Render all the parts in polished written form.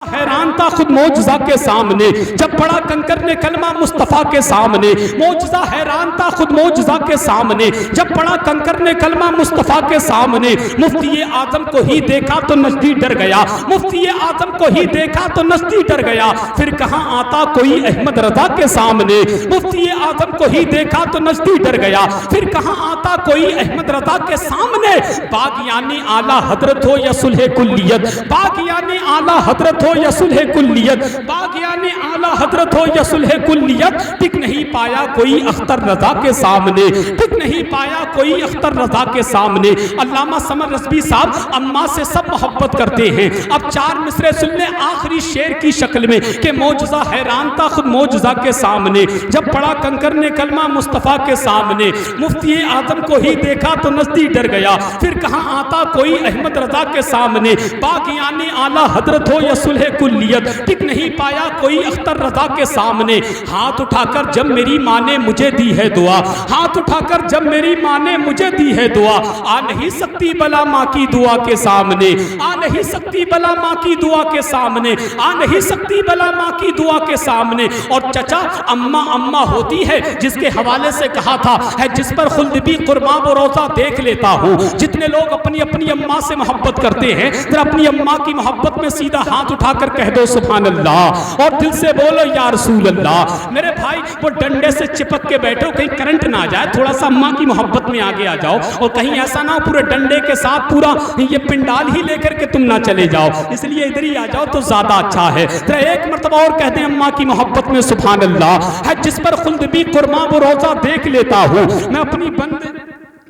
हैरान था खुद मौजज़ा के सामने जब पढ़ा कंकर ने कलमा मुस्तफ़ा के सामने। मौजज़ा हैरान था खुद मौजज़ा के सामने जब पढ़ा कंकर ने कलमा मुस्तफ़ा के सामने। मुफ्ती आजम को ही देखा तो नजदी डर गया, मुफ्ती आजम को ही देखा तो नजदी डर गया। फिर कहाँ आता कोई अहमद रजा के सामने। मुफ्ती आजम को ही देखा तो नजदी डर गया, फिर कहाँ आता कोई अहमद रजा के सामने। बागियानी आला हजरत हो या सुलह कुल्लियत, बागियानी आला हजरत हो या सुलह कुल्लियत, बागियानी आला हजरत हो या सुलह कुल्लियत। टिक नहीं पाया कोई अख्तर रजा के सामने, टिक नहीं पाया कोई अख्तर रजा के सामने। अल्लामा समर रज़वी साहब अम्मा से सब मोहब्बत करते हैं। अब चार मिसरे सुन ले आखिरी शेर की शक्ल में कि मौजज़ा हैरान था खुद मौजज़ा के सामने जब पढ़ा कंकर ने कलमा मुस्तफ़ा के सामने। मुफ्ती आजम को ही देखा तो नजदी डर गया, फिर कहाँ आता कोई अहमद रजा के सामने। बागियानी आला हजरत हो या सुलह कुल्लियत, टिक नहीं पाया कोई अख्तर रजा के सामने। हाथ उठाकर जब मेरी माँ ने मुझे दी है दुआ, हाथ उठाकर जब मेरी माँ ने मुझे दी है दुआ। आ नहीं सकती भला माँ की दुआ के सामने, आ नहीं सकती भला माँ की दुआ के सामने, आ नहीं सकती भला माँ की दुआ के सामने। और चचा अम्मा अम्मा होती है जिसके हवाले से कहा था है जिस पर खुल्द भी कुर्बान व रोजा देख लेता हूँ। जितने लोग अपनी अपनी अम्मा से मोहब्बत करते हैं जरा अपनी अम्मा की मोहब्बत में सीधा हाथ उठाकर कह दो सुभान अल्लाह और दिल से बोलो या रसूल अल्लाह। मेरे भाई वो डंडे से चिपक के बैठो कहीं करंट ना आ जाए, थोड़ा सा अम्मा की मोहब्बत में आगे आ जाओ और कहीं ऐसा ना पूरे डंडे के साथ पूरा ये पिंडाल ही लेकर के तुम ना चले जाओ, इसलिए इधर ही आ जाओ तो ज्यादा अच्छा है। जरा एक मर्तबा और कहते हैं अम्मा की मोहब्बत में सुभान अल्लाह है जिस पर खुल्द भी कुर्बान व रोजा देख लेता हूँ। मैं अपनी बंद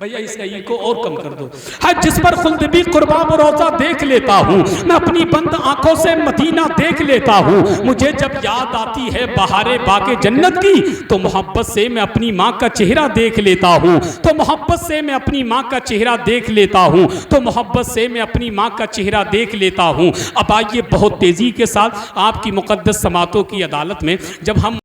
भैया इसका को और कम कर दो। है जिस पर खुल्द भी कुर्बान रोजा देख लेता हूँ, मैं अपनी बंद आंखों से मदीना देख लेता हूँ। मुझे जब याद आती है बहारे बागे जन्नत की तो मोहब्बत से मैं अपनी माँ का चेहरा देख लेता हूँ, तो मोहब्बत से मैं अपनी माँ का चेहरा देख लेता हूँ, तो मोहब्बत से मैं अपनी माँ का चेहरा देख लेता हूँ। अब आइए बहुत तेज़ी के साथ आपकी मुक़द्दस समातों की अदालत में जब हम